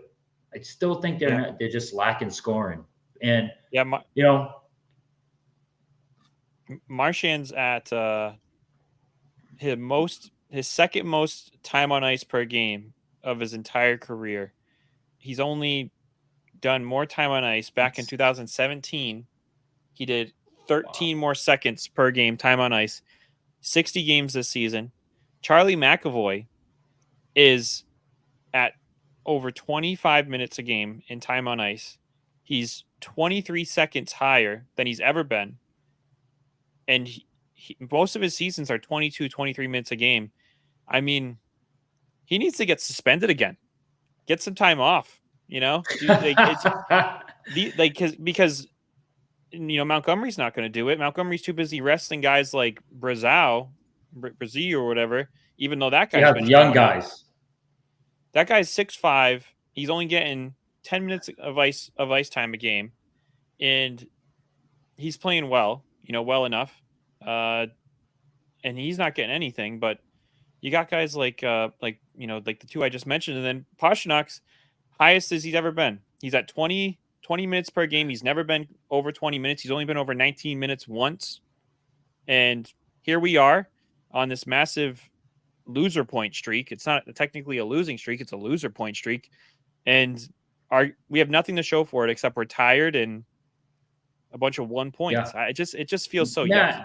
I still think they're just lacking scoring. And, Marchand's at his second most time on ice per game of his entire career. He's only done more time on ice. Back in 2017, he did 13 more seconds per game time on ice. 60 games this season. Charlie McAvoy is at over 25 minutes a game in time on ice. He's 23 seconds higher than he's ever been. And most of his seasons are 22, 23 minutes a game. I mean, he needs to get suspended again. Get some time off, because Montgomery's not going to do it. Montgomery's too busy resting guys like Brazil or whatever, even though that guy's been young guys. That guy's 6'5". He's only getting 10 minutes of ice time a game, and he's playing well, well enough. And he's not getting anything, but you got guys like the 2 I just mentioned, and then Pasternak's highest as he's ever been. He's at 20 minutes per game. He's never been over 20 minutes. He's only been over 19 minutes once. And here we are on this massive loser point streak. It's not technically a losing streak. It's a loser point streak. And we have nothing to show for it except we're tired and a bunch of 1 points. Yeah. It just feels so yucky.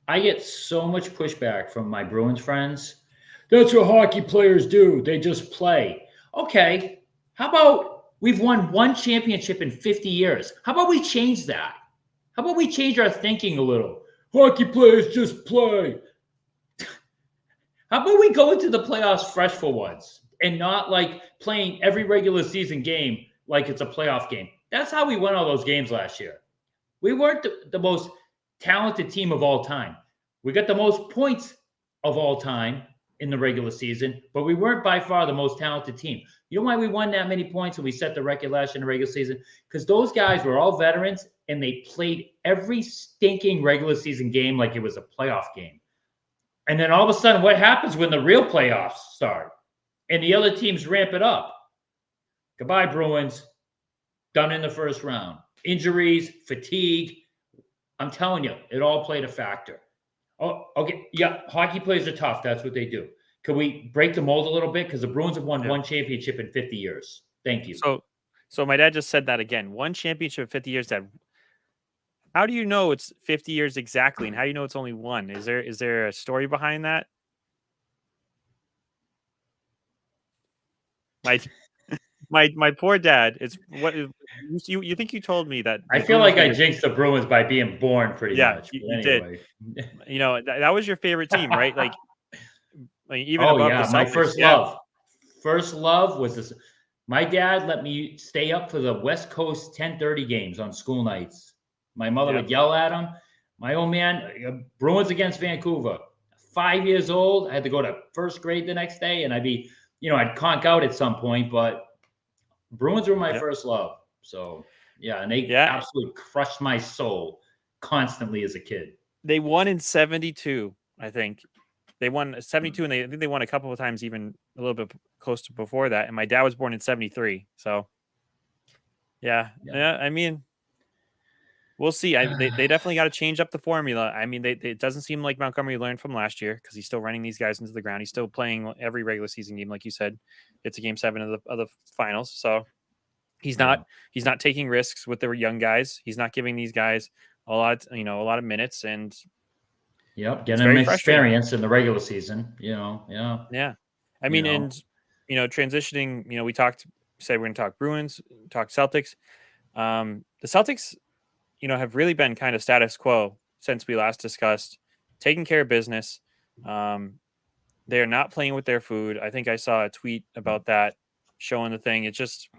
I get so much pushback from my Bruins friends. That's what hockey players do. They just play. Okay. How about we've won 1 championship in 50 years? How about we change that? How about we change our thinking a little? Hockey players just play. How about we go into the playoffs fresh for once? and not like playing every regular season game like it's a playoff game. That's how we won all those games last year. We weren't the most talented team of all time. We got the most points of all time in the regular season, but we weren't by far the most talented team. You know why we won that many points when we set the record last year in the regular season? Because those guys were all veterans and they played every stinking regular season game like it was a playoff game. And then all of a sudden, what happens when the real playoffs start and the other teams ramp it up? Goodbye, Bruins. Done in the first round. Injuries, fatigue. I'm telling you, it all played a factor. Oh, okay. Yeah, hockey players are tough. That's what they do. Could we break the mold a little bit? Because the Bruins have won one championship in 50 years. Thank you. So my dad just said that again. One championship in 50 years. Dad, how do you know it's 50 years exactly, and how do you know it's only one? Is there a story behind that? My poor dad. It's what you think you told me that. I feel like I jinxed the Bruins by being born pretty much. You anyway. did. You know, that was your favorite team, right? Like even above the Celtics. My first love. First love was this. My dad let me stay up for the West Coast 10:30 games on school nights. My mother would yell at him. My old man, Bruins against Vancouver. 5 years old. I had to go to first grade the next day, and I'd conk out at some point, but Bruins were my first love. So, and they absolutely crushed my soul constantly as a kid. They won in 72, I think. They won 72, and I think they won a couple of times even a little bit close to before that. And my dad was born in 73. So, I mean, we'll see. They definitely got to change up the formula. I mean, it doesn't seem like Montgomery learned from last year because he's still running these guys into the ground. He's still playing every regular season game, like you said. It's a game 7 of the finals, so he's not taking risks with the young guys. He's not giving these guys a lot of minutes, and getting them experience in the regular season. I mean, and transitioning. We said we're going to talk Bruins, talk Celtics. The Celtics, have really been kind of status quo since we last discussed, taking care of business. They're not playing with their food. I think I saw a tweet about that showing the thing. It's just,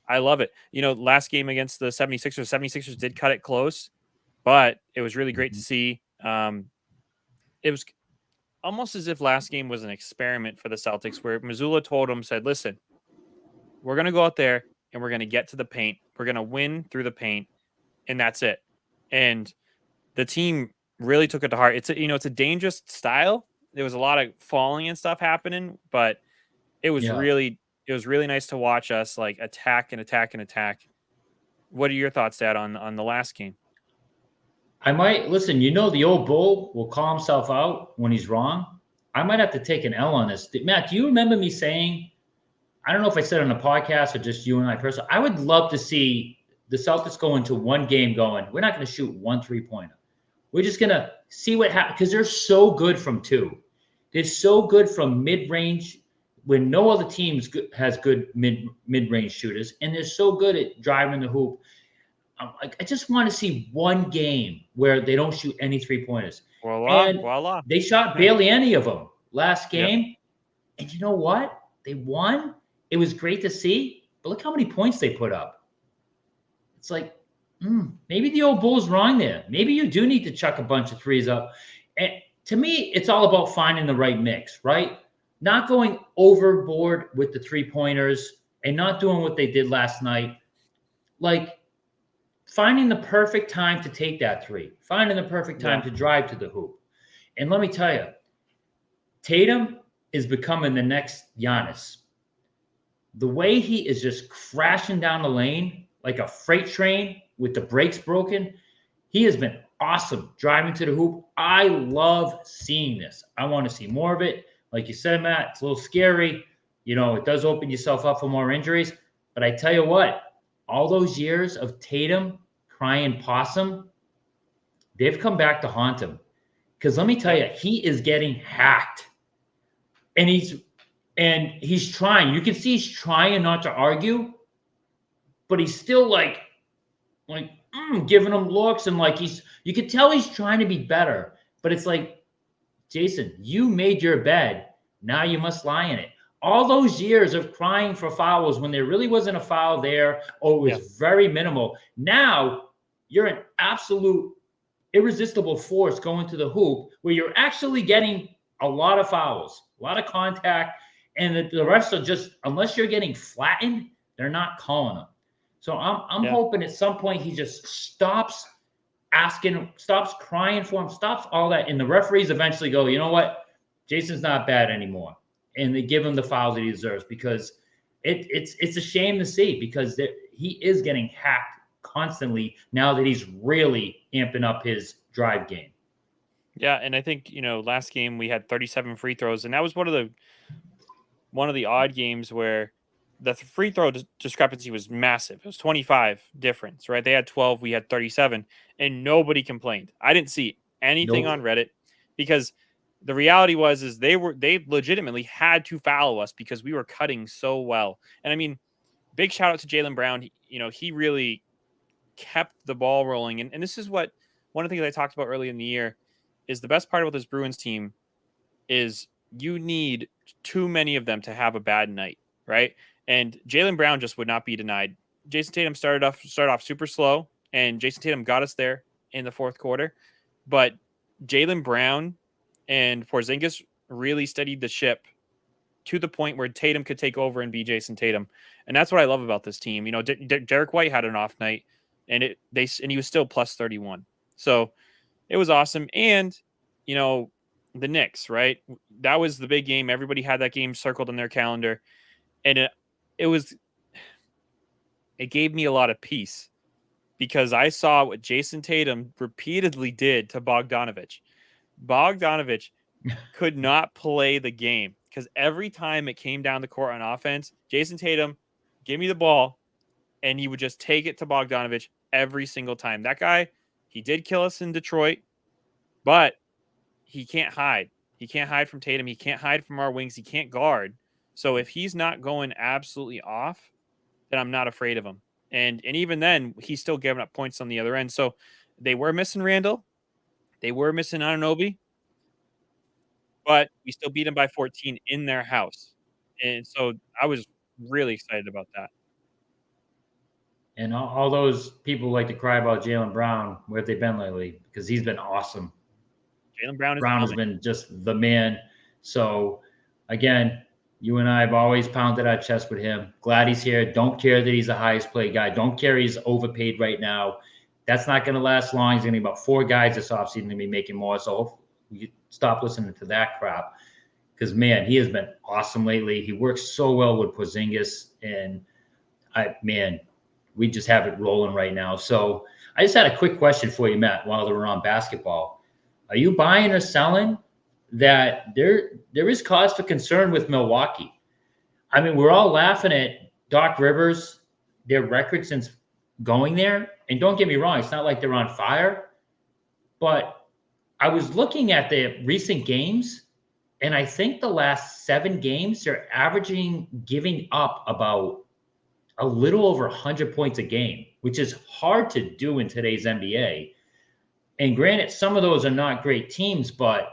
I love it. Last game against the 76ers did cut it close, but it was really great to see. It was almost as if last game was an experiment for the Celtics where Missoula said, listen, we're going to go out there and we're going to get to the paint. We're going to win through the paint. And that's it. And the team really took it to heart. It's a dangerous style. There was a lot of falling and stuff happening, but it was really nice to watch us like attack and attack and attack. What are your thoughts, Dad, on the last game? I might listen. The old bull will call himself out when he's wrong. I might have to take an L on this. Matt, do you remember me saying? I don't know if I said it on a podcast or just you and I personally. I would love to see the Celtics go into one game going, we're not going to shoot 1 3-pointer. We're just going to see what happens because they're so good from 2. They're so good from mid-range when no other team has good mid-range shooters, and they're so good at driving the hoop. I just want to see one game where they don't shoot any 3-pointers. Voila. They shot barely any of them last game. And you know what? They won. It was great to see, but look how many points they put up. It's like, maybe the old bull's wrong there. Maybe you do need to chuck a bunch of threes up. And to me, it's all about finding the right mix, right? Not going overboard with the 3-pointers and not doing what they did last night. Like finding the perfect time to take that 3, finding the perfect time to drive to the hoop. And let me tell you, Tatum is becoming the next Giannis. The way he is just crashing down the lane like a freight train with the brakes broken. He has been awesome driving to the hoop. I love seeing this. I want to see more of it. Like you said, Matt, it's a little scary. It does open yourself up for more injuries. But I tell you what, all those years of Tatum crying possum, they've come back to haunt him. Because let me tell you, he is getting hacked. And he's trying. You can see he's trying not to argue. But he's still like giving them looks and you could tell he's trying to be better. But it's like, Jason, you made your bed. Now you must lie in it. all those years of crying for fouls when there really wasn't a foul there or it was very minimal. Now you're an absolute irresistible force going to the hoop where you're actually getting a lot of fouls, a lot of contact, and the refs are just, unless you're getting flattened, they're not calling them. So I'm hoping at some point he just stops asking, stops crying for him, stops all that, and the referees eventually go, you know what, Jason's not bad anymore, and they give him the fouls that he deserves, because it's a shame to see, because he is getting hacked constantly now that he's really amping up his drive game. Yeah, and I think, last game we had 37 free throws, and that was one of the odd games where the free throw discrepancy was massive. It was 25 difference, right? They had 12, we had 37, and nobody complained. I didn't see anything Nope. on Reddit, because the reality is they legitimately had to foul us because we were cutting so well. And I mean, big shout out to Jaylen Brown. He really kept the ball rolling. And this is one of the things I talked about early in the year is the best part about this Bruins team is you need too many of them to have a bad night, right? And Jaylen Brown just would not be denied. Jason Tatum started off super slow, and Jason Tatum got us there in the fourth quarter. But Jaylen Brown and Porzingis really steadied the ship to the point where Tatum could take over and be Jason Tatum, and that's what I love about this team. Derek White had an off night, and he was still plus 31, so it was awesome. And the Knicks, right? That was the big game. Everybody had that game circled on their calendar, and it gave me a lot of peace because I saw what Jason Tatum repeatedly did to Bogdanovich. Bogdanovich could not play the game because every time it came down the court on offense, Jason Tatum, give me the ball, and he would just take it to Bogdanovich every single time. That guy, he did kill us in Detroit, but he can't hide. He can't hide from Tatum. He can't hide from our wings. He can't guard. So if he's not going absolutely off, then I'm not afraid of him. And even then, he's still giving up points on the other end. So they were missing Randall. They were missing Anunoby. But we still beat them by 14 in their house. And so I was really excited about that. And all those people like to cry about Jaylen Brown. Where have they been lately? Because he's been awesome. Jaylen Brown has been just the man. So, again, you and I have always pounded our chest with him. Glad he's here. Don't care that he's the highest paid guy. Don't care he's overpaid right now. That's not going to last long. He's going to be about 4 guys this offseason going to be making more. So you stop listening to that crap. Because, man, he has been awesome lately. He works so well with Porzingis. And, we just have it rolling right now. So I just had a quick question for you, Matt, while we're on basketball. Are you buying or selling that there is cause for concern with Milwaukee? I mean, we're all laughing at Doc Rivers, their record since going there. And don't get me wrong, it's not like they're on fire. But I was looking at the recent games, and I think the last 7 games, they're giving up about a little over 100 points a game, which is hard to do in today's NBA. And granted, some of those are not great teams, but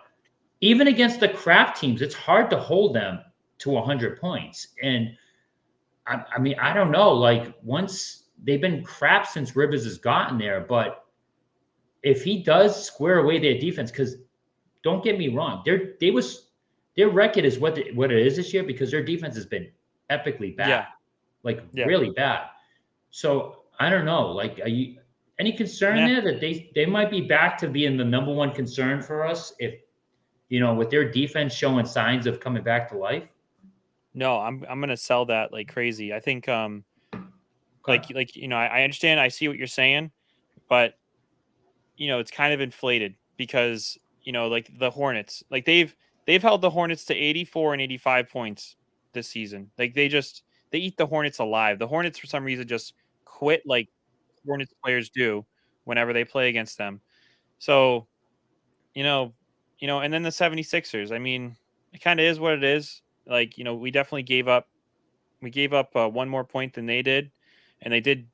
even against the crap teams, it's hard to hold them to 100 points. And I mean, I don't know, like once they've been crap since Rivers has gotten there, but if he does square away their defense, because don't get me wrong, their record is what it is this year because their defense has been epically bad, really bad. So I don't know, like, are you any concern there that they might be back to being the number one concern for us if, with their defense showing signs of coming back to life? No, I'm going to sell that like crazy. I think I understand, I see what you're saying, but it's kind of inflated because, like the Hornets, like they've held the Hornets to 84 and 85 points this season. Like they eat the Hornets alive. The Hornets for some reason just quit like Hornets players do whenever they play against them. So, and then the 76ers, I mean, it kind of is what it is. Like, we definitely gave up one more point than they did. And they did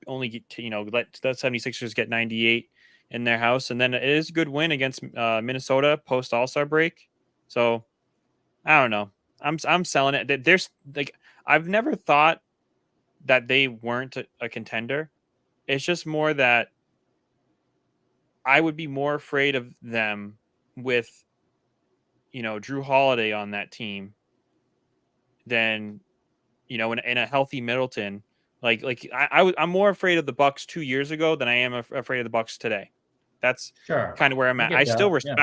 only get to, let the 76ers get 98 in their house. And then it is a good win against Minnesota post All-Star break. So I don't know. I'm selling it. There's like I've never thought that they weren't a contender. It's just more that I would be more afraid of them with Drew Holiday on that team than in a healthy Middleton. I'm more afraid of the Bucks 2 years ago than I am afraid of the Bucks today. That's Sure. kind of where I'm I at. get I still that. Yeah.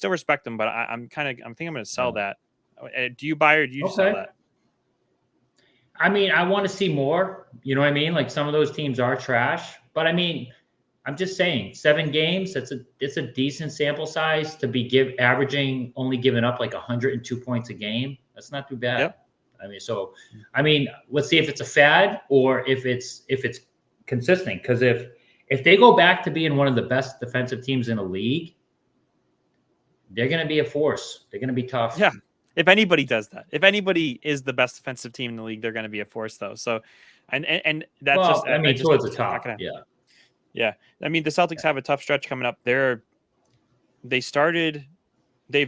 respect them. But I'm think I'm going to sell that. Do you buy or do you sell Okay. that? I mean, I want to see more. You know what I mean? Like some of those teams are trash, but I mean, I'm just saying, 7 games. It's a decent sample size to be averaging only giving up like 102 points a game. That's not too bad. Yep. I mean, let's see if it's a fad or if it's consistent. Because if they go back to being one of the best defensive teams in the league, they're going to be a force. They're going to be tough. Yeah. If anybody does that, if anybody is the best defensive team in the league, they're going to be a force, though. So, and that's Well, just, I mean, just towards the it's not top. gonna, Yeah. yeah. I mean, the Celtics have a tough stretch coming up. They've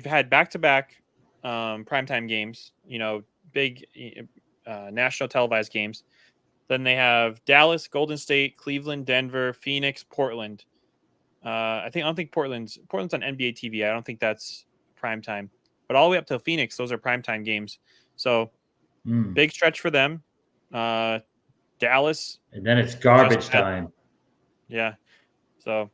had back-to-back primetime games. Big national televised games. Then they have Dallas, Golden State, Cleveland, Denver, Phoenix, Portland. I don't think Portland's on NBA TV. I don't think that's primetime. But all the way up to Phoenix, those are primetime games. So big stretch for them. Dallas. And then it's garbage time. Yeah. So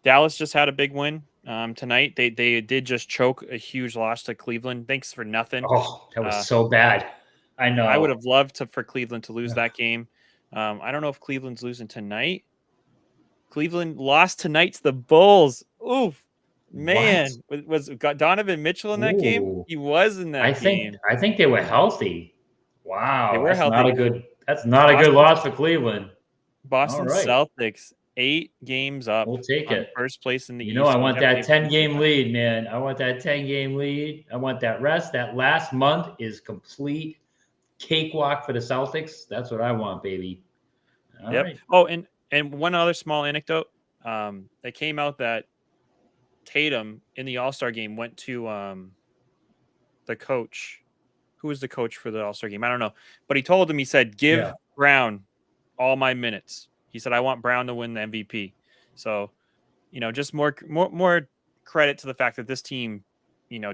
Dallas just had a big win tonight. They did just choke a huge loss to Cleveland. Thanks for nothing. Oh, that was so bad. I know. I would have loved for Cleveland to lose that game. I don't know if Cleveland's losing tonight. Cleveland lost tonight to the Bulls. Oof. Man, was Donovan Mitchell in that game? He was in that game. I think they were healthy. Wow, They were that's healthy. not a good. That's not a good loss for Cleveland. Boston right. Celtics 8 games up. We'll take it. First place in the East. I want that 10-game lead, man. I want that 10-game lead. I want that rest. That last month is complete cakewalk for the Celtics. That's what I want, baby. All right. Oh, and one other small anecdote. It came out that Tatum in the All-Star game went to the coach. Who was the coach for the All-Star game? I don't know. But he told him, he said, give Brown all my minutes. He said, I want Brown to win the MVP. So, just more credit to the fact that this team,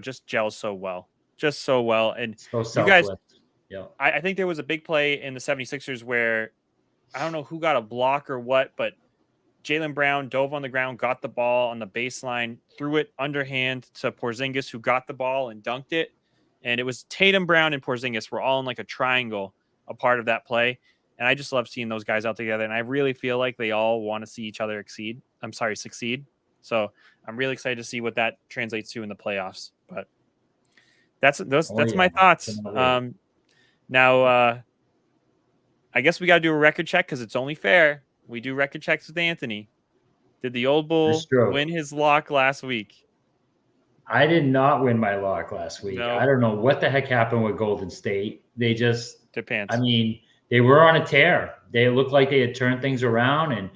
just gels so well. Just so well. And so you guys, yeah. I think there was a big play in the 76ers where I don't know who got a block or what, but Jaylen Brown dove on the ground, got the ball on the baseline, threw it underhand to Porzingis, who got the ball and dunked it. And it was Tatum, Brown, and Porzingis were all in like a triangle, a part of that play. And I just love seeing those guys out together. And I really feel like they all want to see each other succeed. So I'm really excited to see what that translates to in the playoffs. But that's my thoughts. Now, I guess we got to do a record check because it's only fair. We do record checks with Anthony. Did the old bull win his lock last week? I did not win my lock last week. No. I don't know what the heck happened with Golden State. They just depends. I mean, they were on a tear. They looked like they had turned things around and,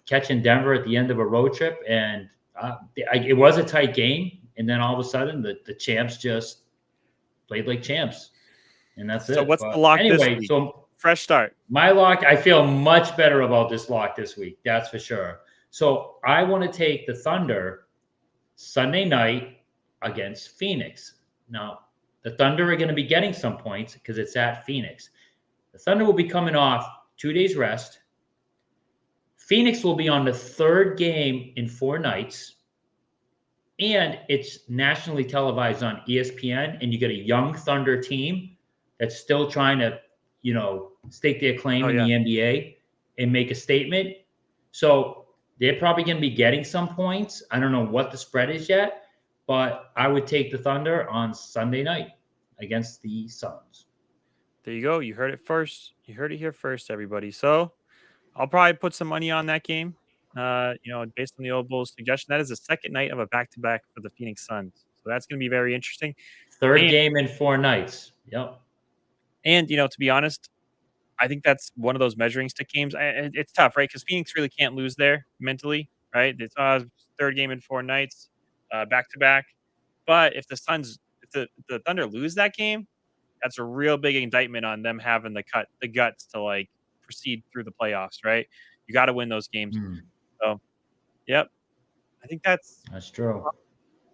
catching Denver at the end of a road trip. And it was a tight game. And then all of a sudden, the champs just played like champs. And that's it. So what's the lock this week? So fresh start. My lock, I feel much better about this lock this week. That's for sure. So I want to take the Thunder Sunday night against Phoenix. Now, the Thunder are going to be getting some points because it's at Phoenix. The Thunder will be coming off 2 days rest. Phoenix will be on the third game in 4 nights. And it's nationally televised on ESPN. And you get a young Thunder team that's still trying to, stake their claim in the NBA and make a statement. So they're probably going to be getting some points. I don't know what the spread is yet, but I would take the Thunder on Sunday night against the Suns. There you go. You heard it first. You heard it here first, everybody. So I'll probably put some money on that game. Based on the old Bulls suggestion, that is the second night of a back-to-back for the Phoenix Suns. So that's going to be very interesting. Third game in 4 nights. Yep. And, to be honest, I think that's one of those measuring stick games. It's tough, right? Because Phoenix really can't lose there mentally, right? It's third game in 4 nights, back-to-back. But if the Suns the Thunder lose that game, that's a real big indictment on them having the guts to like proceed through the playoffs, right? You got to win those games. So, yep, I think that's true.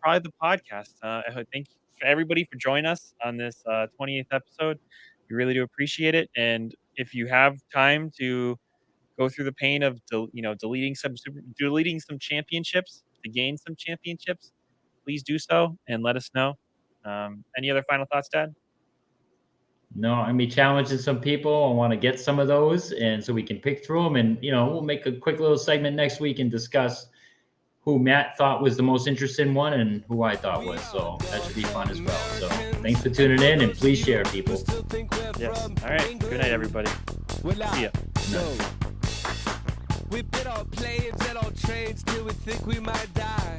probably the podcast. Thank you for everybody for joining us on this 28th episode. We really do appreciate it. And if you have time to go through the pain of deleting some championships to gain some championships, please do so and let us know. Any other final thoughts, Dad? No, I'm gonna be challenging some people. I want to get some of those, and so we can pick through them. And we'll make a quick little segment next week and discuss who Matt thought was the most interesting one and who I thought was. So that should be fun as well. So thanks for tuning in, and please share, people. Yes. All right. Good night, everybody. See ya. We've been on planes and on trains till we think we might die.